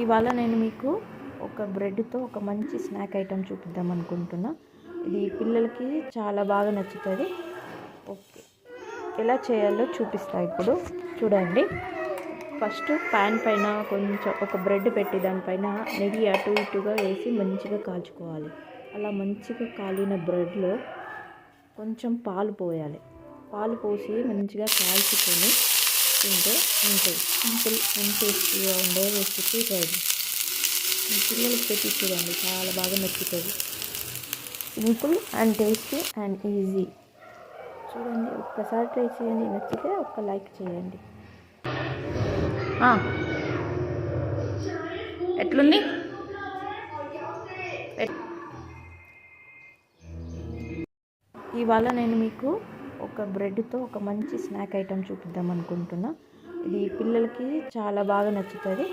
ఇవాళ నేను మీకు ఒక బ్రెడ్తో ఒక మంచి స్నాక్ ఐటెం చూపిద్దాం అనుకుంటున్నా. ఇది పిల్లలకి చాలా బాగా నచ్చుతుంది. ఓకే, ఎలా చేయాలో చూపిస్తా ఇప్పుడు. చూడండి, ఫస్ట్ ప్యాన్ పైన కొంచెం ఒక బ్రెడ్ పెట్టి దానిపైన నెయ్యి అటు ఇటుగా వేసి మంచిగా కాల్చుకోవాలి. అలా మంచిగా కాలిన బ్రెడ్లో కొంచెం పాలు పోయాలి. పాలు పోసి మంచిగా కాల్చుకొని తింటే అంతే, సింపుల్ అండ్ టేస్టీగా ఉండే రెసిపీ రెడీ. మీ పిల్లలకి పెట్టి చూడండి, చాలా బాగా నచ్చుతుంది. Simple and tasty and easy. చూడండి, ఒక్కసారి ట్రై చేయండి, నచ్చితే ఒక్క లైక్ చేయండి. ఎట్లుంది? ఇవాళ నేను మీకు ఒక బ్రెడ్తో ఒక మంచి స్నాక్ ఐటెం చూపిద్దాం అనుకుంటున్నా. ఇది పిల్లలకి చాలా బాగా నచ్చుతుంది.